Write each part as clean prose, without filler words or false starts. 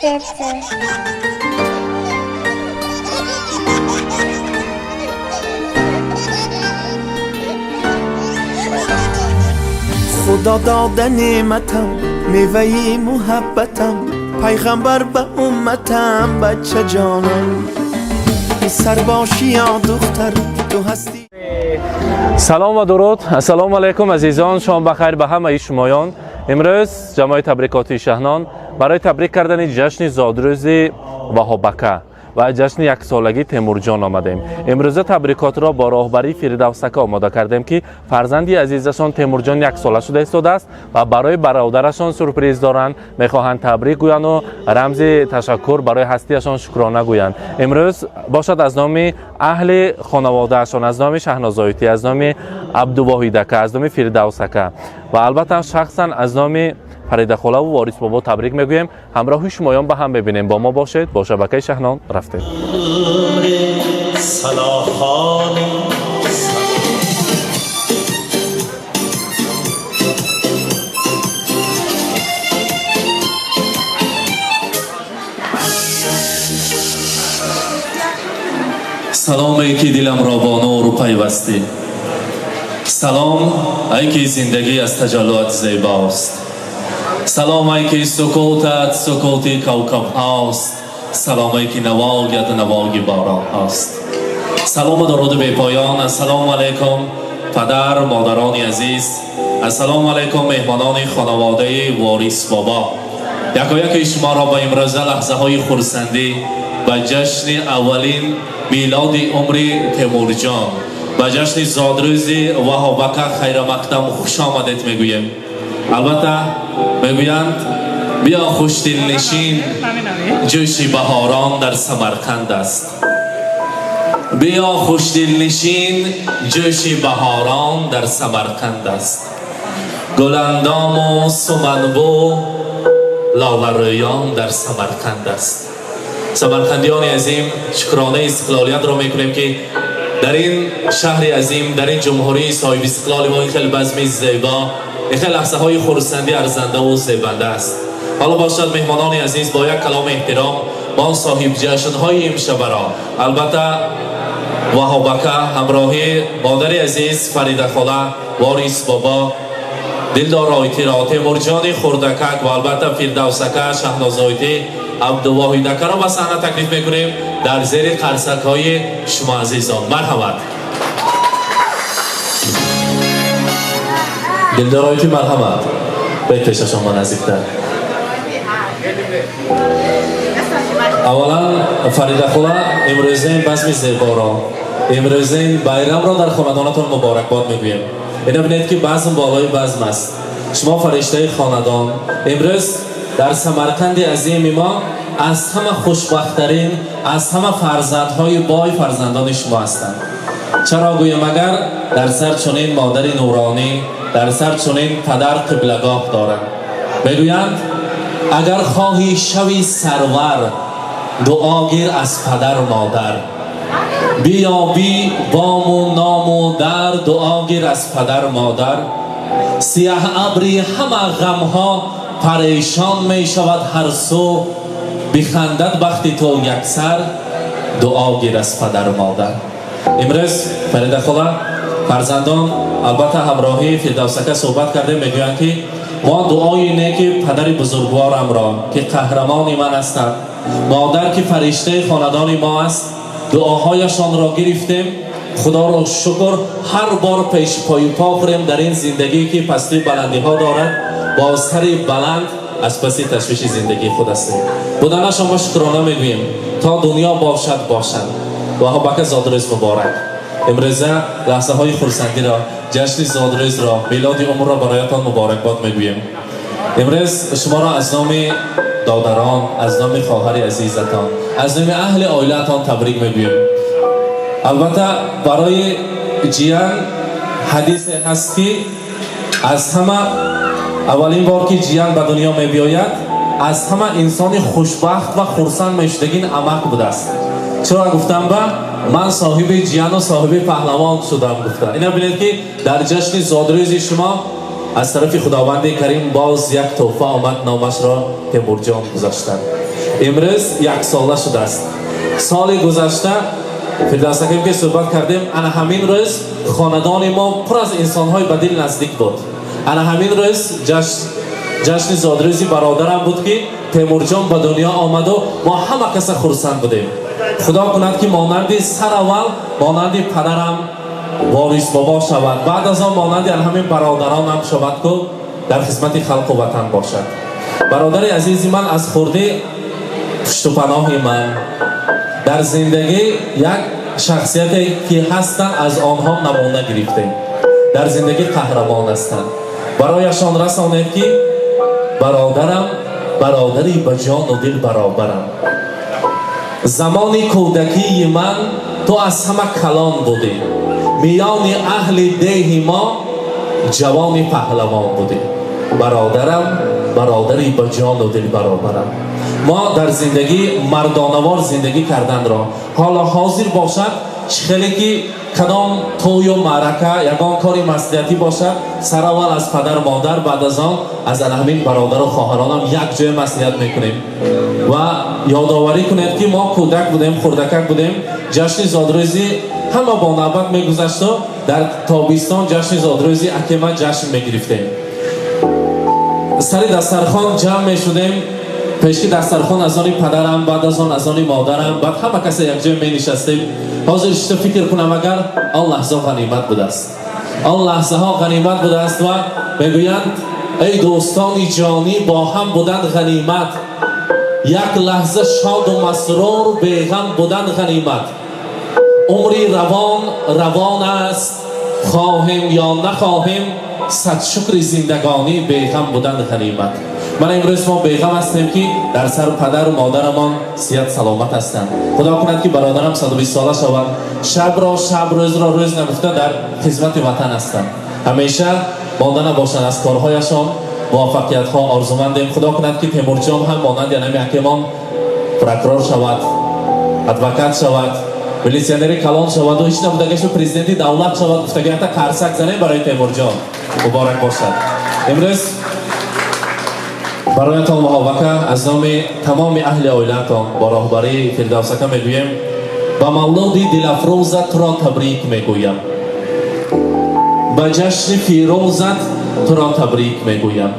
خدا داده نعمتم میوه محبتم پیغمبر به امتم بچه جانم پسر باشی یا دختر تو هستی. سلام و درود. السلام علیکم عزیزان، شام بخیر به همه شمایان. امروز جمع تبریکاتی شهنان برای تبریک کردن جشن زادروزی وهابکه و جشن یک سالگی تیمورجان آمدیم. امروز تبریکات را با راهبری فردوسکه آماده کردیم که فرزندی عزیزشان تیمورجان یک ساله شده ایستاده است و برای برادرشان سورپرایز دارند، میخواهند تبریک گویند و رمز تشکر برای هستیشان شکرانه گویند. امروز باشد از نام اهل خانوادهشان، از نام شهنازایتی، از نام عبدالواحدکه، از نام فردوسکه و البته شخصا از نام فریده خاله و وارث بابا تبریک میگویم. همراه شمایان به هم ببینیم. با ما باشید، با شبکه شهنان رفتیم. سلام ای که دلم را با نور پیوستی، سلام ای که زندگی از تجلوات زیباست، سلام ای که سکوتت سکوتی کوکب هاست، سلام ای که نواگت نواگی باران هاست. سلام و درود بی پایان. السلام علیکم پدر مادران عزیز، السلام علیکم مهمانان خانواده وارث بابا. یکایک شما را با امروز لحظه های خرسندی و جشن اولین میلاد عمر تیمورجان و جشن زادروزی وهابکه خیر مقدم خوش آمدید میگویم. البته میگویند بیا خوش دل نشین جوش بهاران در سمرقند است، بیا خوش دل نشین جوش بهاران در سمرقند است، گلاندام و سمنبو لاله رویان در سمرقند است. سمرقندیان عظیم، شکرانه استقلالیت را میکنیم که در این شهر عظیم، در این جمهوری صاحب استقلال ما این خیلی بزم زیبا، این خیلی لحظه های خرسندی ارزنده و زیبنده است. حالا باشد مهمانان عزیز با یک کلام احترام ما صاحب جشن های امشب را، البته وهابکه همراهی مادر عزیز فریده خاله، وارث بابا، دلدار آیتی را، تیمورجان خردکک و البته فردوسکه، شهنازایتی، عبدالواحدکه را به صحنه تکلیف میکنیم در زیر قرصک های شما عزیزان. مرحمت. دلدار آیتی مرحمت. باید پیش شما نزدیکتر. اولا فریده خاله امروز این بزم زیبا را، امروز این بیرم را در خاندانتان مبارکباد میگویم. اینا بینید که بزم بالای بزم است. شما فرشته خاندان امروز در سمرقند عظیم ما از همه خوشبخت‌ترین، از همه فرزندهای بای فرزندان شما هستند. چرا گویم؟ اگر در سر چنین مادر نورانی، در سر چنین پدر قبلگاه دارند. میگویند اگر خواهی شوی سرور، دعاگیر از پدر مادر، بیابی بام و نام و در، دعاگیر از پدر مادر. سیاه ابری همه غمها پریشان می شود هر سو، بخندد وقتی تو یک سر، دعا گیر از پدر مادر. امروز فریده خاله فرزندان البته همراهی فردوسکه صحبت کرده، میگویند که ما دعای نیک پدر بزرگوارم را که قهرمان من هستند، مادر که فرشته خاندان ما است، دعاهایشان را گرفتیم. خدا را شکر هر بار پیش پای پا خوریم در این زندگی که پستی بلندی ها دارد، با سری بلند از پسی تشویش زندگی خود هستیم. بودنش ما شکرانه میگوییم تا دنیا باشد باشد. وهابکه زادروز مبارک. امروز لحظه های خرسندی را، جشن زادروز را، میلاد عمر را برایتان مبارکباد میگوییم. امروز شما را از نام دادران، از نام خواهر عزیزتان، از نام اهل عائلتان تبریک میگوییم. البته برای جیان حدیث هست که از همه اولین بار که جیان به دنیا می بیاید، از همه انسان خوشبخت و خرسند میشدگین عمق بوده است. چرا گفتم با من صاحب جیان و صاحب پهلوان شدم گفتم. اینا بینید که در جشن زادروزی شما از طرف خداوند کریم باز یک تحفه آمد، نامش را تیمورجان گذاشتند. امروز یک ساله شده است. سال گذشته فردوس اکیم که صحبت کردیم، انا همین روز خاندان ما پر از انسان‌های به دل نزدیک بود. انا همین روز جشن زادروزی برادرم بود که تیمور جان به دنیا آمد و ما همه کس خرسند بودیم. خدا کند که مانند سر اول مانند پدرم واریس بابا شود، بعد از آن مانند همین برادرانم شود که در خدمت خلق و وطن باشد. برادر عزیز من، از خورده پشت و پناه من در زندگی یک شخصیتی که هستند از آنها نمونه گرفتیم. در زندگی قهرمان هستند. برایشان رسانید که برادرم برادری به جان و دل برابرم. زمان کودکی من تو از همه کلان بودی، میان اهل ده ما جوان پهلوان بودی. برادرم برادری به جان و دل برابرم. ما در زندگی مردانوار زندگی کردن را حالا حاضر باشد خیلی که کدام توی و معرکه یگان کاری مسئولیتی باشد، سر اول از پدر مادر، بعد از آن از همین برادر و خواهرانم یک جای مسئولیت میکنیم و یادآوری کنید که ما کودک بودیم، خردکک بودیم. جشن زادروزی همه با نوبت میگذشت و در تابستان جشن زادروزی اکیما جشن میگرفتیم. سر دسترخوان جمع میشدیم، پیشکی دسترخوان از آن پدرم، بعد از آن مادرم، بعد همه کسی یک جای می نشستیم. حاضر شده فکر کنم اگر آن لحظه غنیمت بوده است، آن لحظه ها غنیمت بوده است و میگویند ای دوستان جانی با هم بودن غنیمت، یک لحظه شاد و مسرور بیغم بودن غنیمت. عمری روان است، خواهیم یا نخواهیم، صد شکر زندگانی بیغم بودن غنیمت. من امروز ما بیغم هستیم که در سر پدر و مادرمان صحت سلامت هستند. خدا کند که برادرم 120 ساله شود، شب روز را روز نگفته در خدمت وطن هستند. همیشه مانده نباشند از کارهایشان، موفقیت ها آرزومندیم. خدا کند که تیمور جان هم مانند یعنی حکیمان پروکورور شود، ادوکات شود، میلیسیونری کلان شود و هیچ نبودگیش پرزیدنت دولت شود. گفتگی حتی قرصک زنیم برای تیمور جان. مبارک باشد. امروز برایتان محابقه از نام تمام اهل عائلتان با راهبری فردوس اکا میگویم با مولود دل افروزت تو را تبریک میگویم، با جشن فیروزت تو را تبریک میگویم،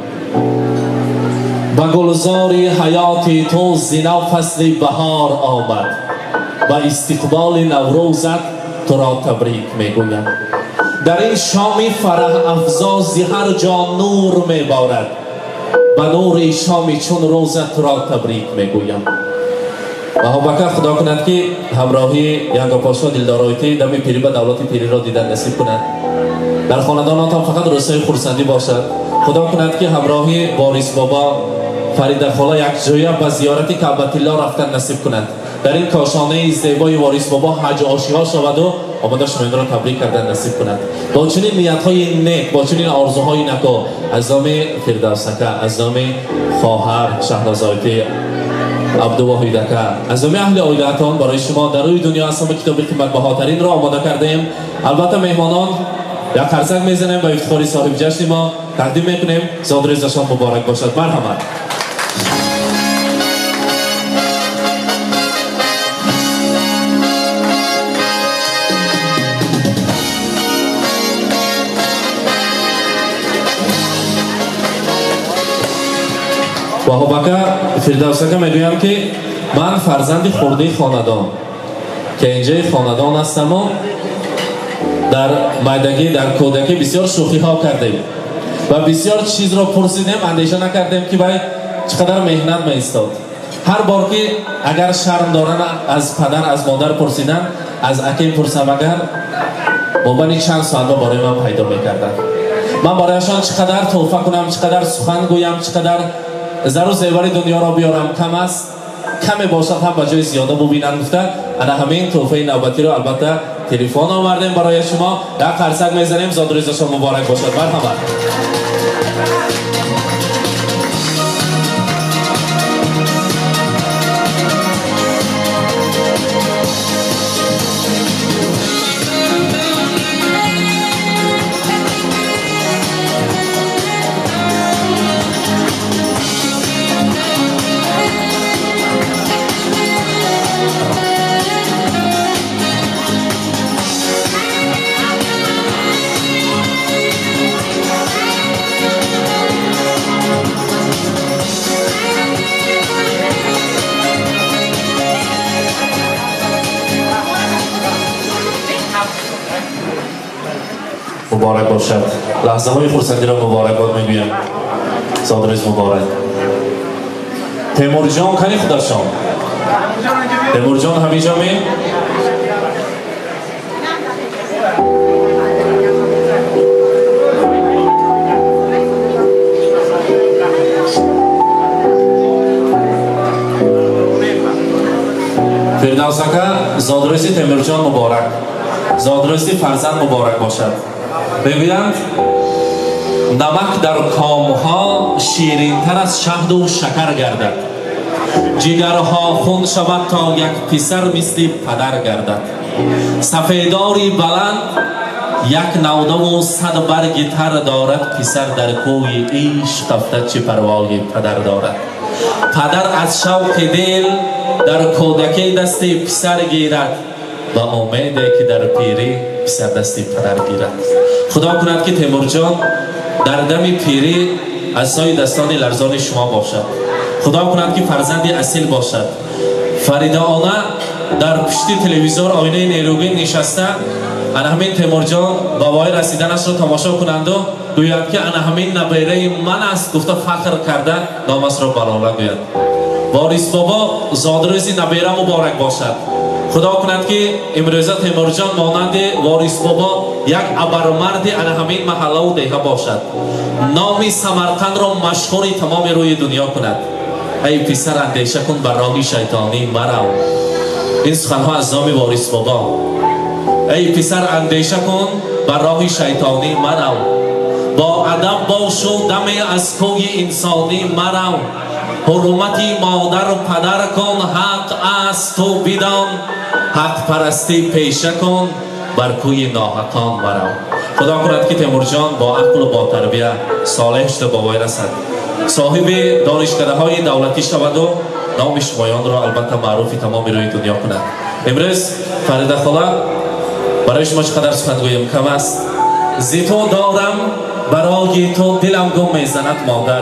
با گلزار حیات تو زینو فصل بهار آمد، با استقبال نوروزت تو را تبریک میگویم. در این شام فرح افزا هر جا نور میبارد، با نور شام چون روزت را تبریک میگویم. محبت خدا کند که همراهی ینگا پاشا دلدارایتی دمی پیری به دولت پیری را دیدن نصیب کند. در خانداناتان فقط روزهای خرسندی باشد. خدا کند که همراهی واریس بابا فرید خاله یک جویه به زیارت کعبت الله رفتن نصیب کنند. در این کاشانه زیبای واریس بابا حج آشی‌ها شود و آمده شما را تبریک کردن نصیب کند. با چنین نیت‌های نیک، با چنین آرزوهای نکو از نام فردوس اکا، از نام خواهر شهرزاده عبدالواحد اکا، از نام اهل عائلتان برای شما در روی دنیا اسم کتاب قیمت بهاترین را آماده کردیم. البته مهمانان یک قرصک میزنیم و افتخاری صاحب جشن ما تقدیم میکنیم. زادروزشان مبارک باشد. مرحمت. و حبکه فردوس اکا میگویم که من فرزند خورده خاندان که اینجای خاندان هستم و در مایدگی در کودکی بسیار شوخی ها کردیم و بسیار چیز را پرسیدیم، اندیشه نکردیم که باید چقدر مهنت می استاد. هر بار که اگر شرم دارن از پدر از مادر پرسیدن، از اکیم پرسم اگر مبانی چند سوال برای من پیدا میکردن. من برایشان چقدر توفه کنم، چقدر سخن گویم، چقدر زر و زیور دنیا را بیارم کم است، کمی باشد هم به جای زیاده ببینن. گفته انا همین توفه نوبتی رو البته تلفن آوردیم برای شما. یک قرصک میزنیم. زادروزشان مبارک باشد. مرحبا. مبارک باشد. لحظه های خورسندی را مبارکباد میگویم. زادروز مبارک. تیمور جان کنی خودشان. تیمور جان همیشه می؟ فردوسکه زادروزی تیمور جان مبارک. زادروزی فرزند مبارک باشد. بگویند نمک در کامها شیرین‌تر از شهد و شکر گردد. جگرها خون شود تا یک پسر مثل پدر گردد. سفیداری بلند یک نوده و صد برگ تر دارد. پسر در کوی عشق افتد چه پروای پدر دارد. پدر از شوق دل در کودکی دست پسر گیرد و امیده که در پیری پسر دست پدر گیرد. خدا کند که تیمور جان در دم پیری از سای دستان لرزان شما باشد. خدا کند که فرزندی اصیل باشد. فریده آنه در پشت تلویزیون آینه نیروگین نشسته انا همین تیمور جان بابای رسیدنش را تماشا کنند و گوید که انا همین نبیره من است. گفته فخر کرده نامش را بلاله گوید. وارث بابا زادروزی نبیره مبارک باشد. خدا کند که امروزه تیمور جان مانند وارث بابا یک ابرمرد انا همین محله و دیها باشد. نام سمرقند را مشهوری تمام روی دنیا کند. ای پسر اندیشه کن بر راه شیطانی مرو. این سخنها از نام وارث بابا. ای پسر اندیشه کن بر راه شیطانی مرو. با ادب باش و دمی از کوی انسانی مرو. حرمتی مادر و پدر کن حق است تو بدان. حق پرستی پیشه کن بر کوی ناحقان مرو. خدا کند که تیمور جان با عقل و با تربیه صالح شده بابای رسد. صاحب دانشکده های دولتی شود و نام شمایان را البته معروفی تمام روی دنیا کند. امروز فریده خاله برای شما چقدر سخن گویم کم است. زی تو دارم برای تو دلم گم میزند مادر.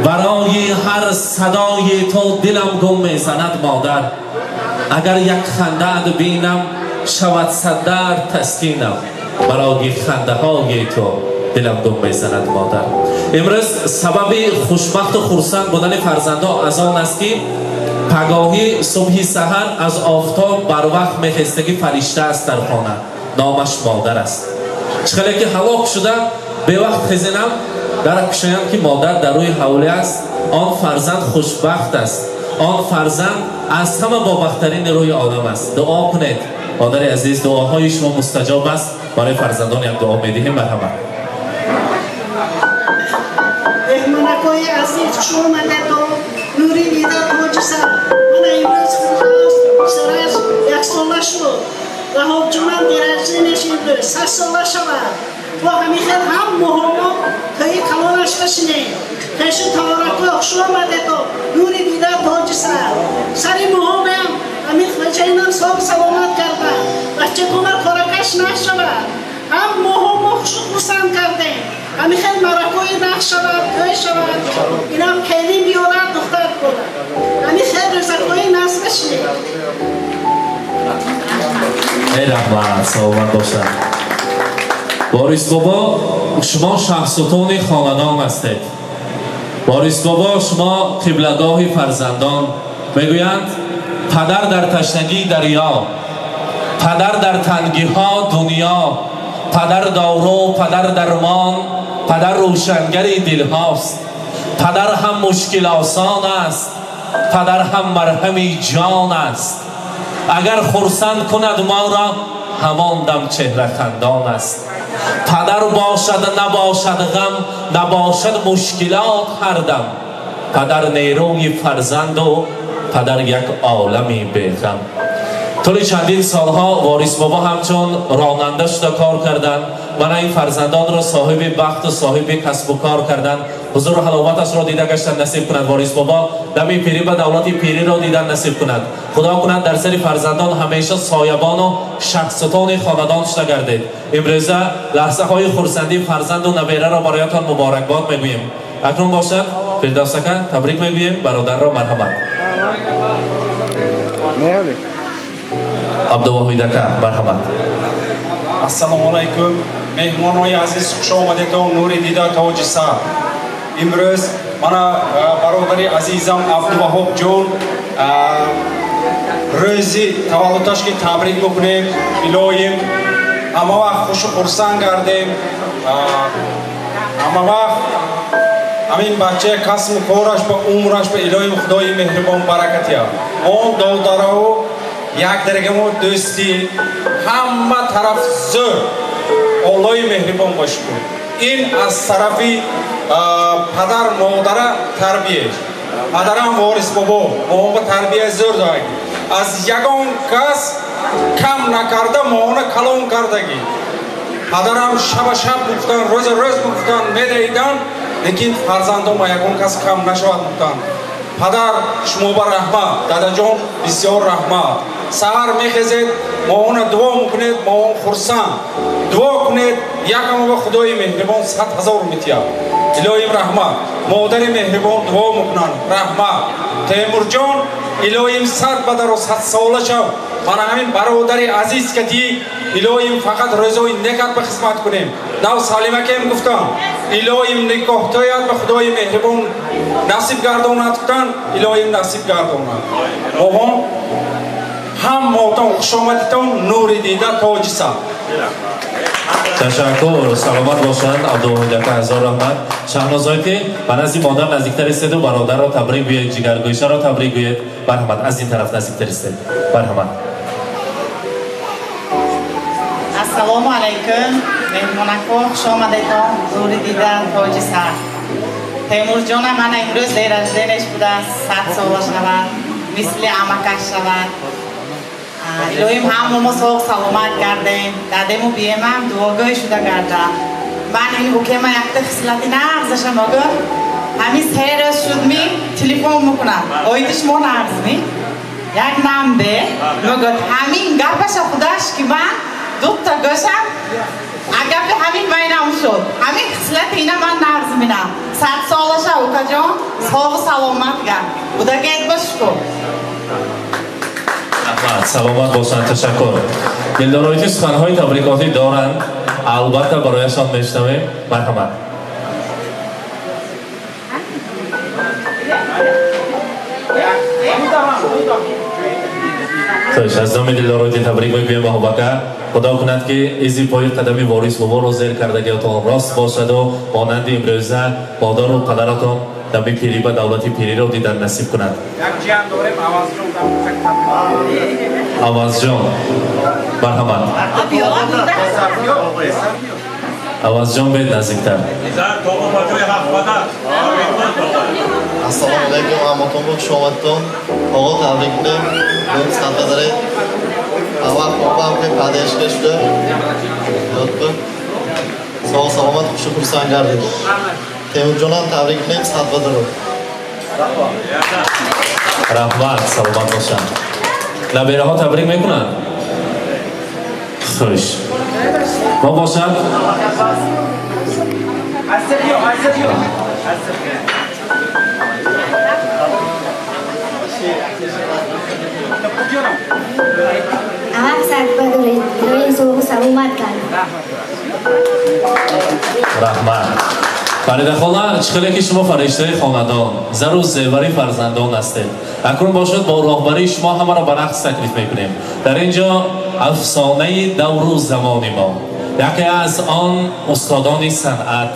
برای هر صدای تو دلم گم میزند مادر. اگر یک خنده بینم شود صد درد تسکینم. برای خنده های تو دلم گم میزند مادر. امروز سبب خوشبخت و خرسند بودن فرزندا از آن است که پگاهی صبح سحر از آفتاب بر وقت میخستگی فرشته است در خانه. نامش مادر است. چخیلی که هلاک شده به وقت خزینم در کشایم که مادر در روی حوله است. آن فرزند خوشبخت است. آن فرزند از همه بابخترین روی آدم است. دعا کنید مادر عزیز. دعاهای شما مستجاب است. برای فرزندان یک دعا میدهیم. مرحبا. مهمانکای عزیز شما مده تو نوری دیده تو جسد. من امروز خواست سرش یک ساله شد و حجمان درجه نشید 3 ساله شود و همیخه هم مهمه تایی کلانش بشینه کشی تبارکو شما مده تو نوری دیده تو جسد. سری مهمه هم همیخ بچه اینم صاحب سلامت کرده بچه کمر کارکش نشود. هم مهمه خرسند کرده همی خیلی مرکوی نقش شود توی شود. این هم خیلی بیارد دختر کنه همی خیلی رزقوی نصف بشنه. ای رحمت سلامت باشد. وارث بابا شما شهرستان خاندان هستید. وارث بابا شما قبلگاه فرزندان. میگویند پدر در تشنگی دریا، پدر در تنگی ها دنیا، پدر دارو، پدر درمان، پدر روشنگری دل هاست. پدر هم مشکل آسان است، پدر هم مرهمی جان است. اگر خرسند کند ما را همان دم چهره خندان است. پدر باشد نباشد غم، نباشد مشکلات هر دم. پدر نیروی فرزند و پدر یک عالمی بیغم. طول چندین سالها وارث بابا همچون راننده شده کار کردن. من این فرزندان را صاحب بخت و صاحب کسب و کار کردن. حضور و حلاوتش را دیده گشتن نصیب کند. وارث بابا دمی پیری به دولت پیری را دیدن نصیب کند. خدا کند در سر فرزندان همیشه سایبان و شخصیتان خاندان شده گردید. امروزه لحظه های خرسندی فرزند و نبیره را برایتان مبارکباد میگوییم. اکنون باشد فردوسکه تبریک میگوییم. برادر را مرحمت. عبدالوحیدکه مرحمت. Assalomu alaykum. меҳмонои азиз хуш омадедон нури дида тоҷи сар. имрӯз мана бародари азизам Абдуваҳоб ҷон рӯзи таваллудаш ки табрик мекунем. илоҳим ҳама вақт хушу хурсанд гардем. ҳама вақт ҳамин бачаи касбу кораш ба умраш ба илоҳим худои меҳрибон баракат яд. мо додараву як дарагамо дӯсти ҳама тараф зӯр олои меҳрибон бошед. ин аз тарафи падар модара тарбияш. падарам ворис бобо моҳон ба тарбия зӯр додагӣ. аз ягон кас кам накарда моҳона калон кардаги. падарам шаба шаб гуфтан, рӯза рӯз гуфтан, медоиданд, лекин фарзандома ягон кас кам нашавад гуфтанд. падар шумо ба раҳмат, дадаҷон бисёр раҳмат. саҳар мехезед, моҳона дуо мекунед, моҳон хурсанд. дуо кунед, якамо ба худои меҳрибон 100,000 метиҳад. илоҳим раҳмат. модари меҳрибон дуо мекунанд, раҳмат. темурҷон илоҳим 100 бадаро 100 сола шав. мана ҳамин бародари азиз кати илоҳим фақат рӯзои некат ба хизмат кунем. нав салимакем гуфтам илоҳим никоҳтояд ба худои меҳрибон насиб гардонад гуфтанд, илоҳим насиб гардонад. моҳон ҳаммотон хушомадитон нури дида тоҷи сар. ташаккур. саломат бошанд абдувоҳидака, ҳазор раҳмат. шаҳнозоитӣ ба назди модар наздиктар истеду бародарро табрик гӯед, ҷигаргӯишаро табрик гӯед. марҳамат. аз ин тараф наздиктар истед. марҳамат. ассалому алайкум меҳмонакҳо, хуш омадедон нури дида тоҷи сар. темурҷона мана имрӯз деражденеш будааст, 100 сола шавад, мисли амакаш шавад. илоҳим ҳамамо соғ саломат гардем, дадему биемам дуогӯй шуда гардам. ман ин укема якта хислати нағзаша могӯ ҳамин 3 рӯз шудми телефон мекунам, оиди шумо нағзми як намбе мегӯд ҳамин гапаша худаш ки ман дутта гӯшам агапи ҳамин майнам шуд. ҳамин хислати ина ман нағз минам. 100 солаша укаҷон соғ саломат гард будагед бошку. саломат бошанд. ташаккур. дилдороити суханҳои табрикотӣ доранд, албатта барояшон мешнавем. марҳамат. خوش از نام دلدارایتی تبریک میگویم به هوبکه. خدا کند که ایزی پای قدمی واریس بابا را زیر کردگیتان راست باشد و مانند امروزه مادر و پدرتان دمی پیری و دولتی پیری را دیدن نصیب کند. یک جان داریم آواز جان. مرحمت. آواز جان بید نزدیکتر. Assalomu alaykum, hammaton bu xush omadton. Og'a tabriklar. Men Sanqadare. Avval qo'pam ke padeshga shudi. Yotdi. Sog' salomat, xursand gardik. Temurjon ham tabriklaymiz, Sanqadare. Rahmat, salomat boshan. Nabiraha tabrik mekunand. Xush. Ma boshan. Aham Sanqadare. Iloyim so'g'i salomat qiladi. Rahmat. Фаридаxola, chiqile ki shuma farishtaи xonadon, zaru zevari farzandon hastед. Акнун бошад бо роҳбарии шумо ҳамаро ба рақс таклиф мекунем. Дар ин ҷо афсонаи давру замони мо, яке аз он устодони санъат,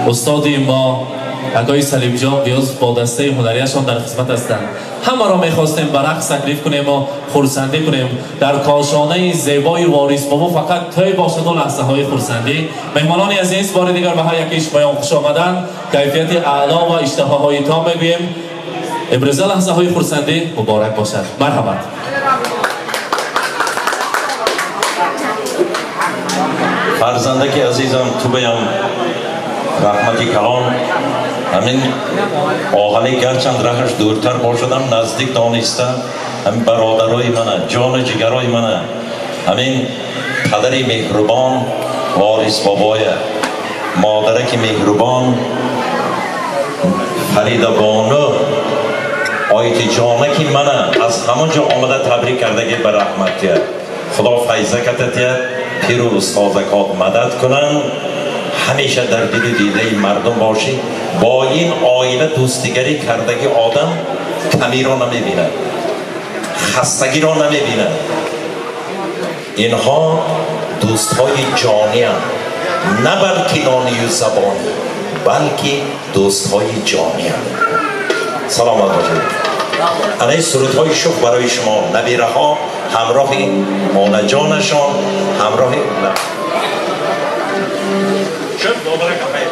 устоди мо Агои Салимҷон биёз бо дастаи ҳунарияшон дар хизмат ҳастанд. ҳамаро мехостем ба рақс таклиф кунему, хурсандӣ кунем. Дар кошонаи зебои ворис бобо фақат тӯй бошаду лаҳзаҳои хурсандӣ. меҳмонони азиз, бори дигар ба ҳар яки шумоён хуш омаданд. кайфияти аъло ва иштиҳоҳои том мегӯем. имрӯза лаҳзаҳои хурсандӣ муборак бошад. марҳамат. фарзандаки азизам тубаям раҳмати калон ҳамин оғалӣ гарчанд раҳаш дуртар бошадам наздик дониста ҳамин бародарои мана ҷону ҷигарои мана ҳамин падари меҳрубон ворис бобоя модараки меҳрубон фаридабону ойтиҷонаки мана аз ҳамон ҷо омада табрик кардаги ба раҳматия худо файза кататия پیر و استادکات مدد کنن، همیشه در دل و دیده مردم باشی. با این آینه دوستیگری کردگی آدم کمی را نمیبینه، خستگی را نمیبینه. اینها دوست های جانی هم، نه بلکه نانی و زبانی، بلکه دوست های جانی هم. سلامت باشید. انهای سرود های شوق برای شما نبیره ها همراه مانه جانشان، همراه شد دوباره کفایه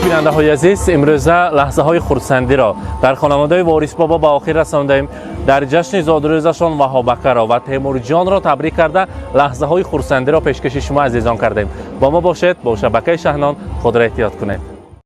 بیننده های عزیز، امروزه لحظه های خرسندی را در خانواده وارث بابا به آخر رساندیم. در جشن زادروزشان وهابکه را و تیمور جان را تبریک کرده لحظه های خرسندی را پیشکش شما عزیزان کردیم. با ما باشید، با شبکه شهنان خود را احتیاط کنید.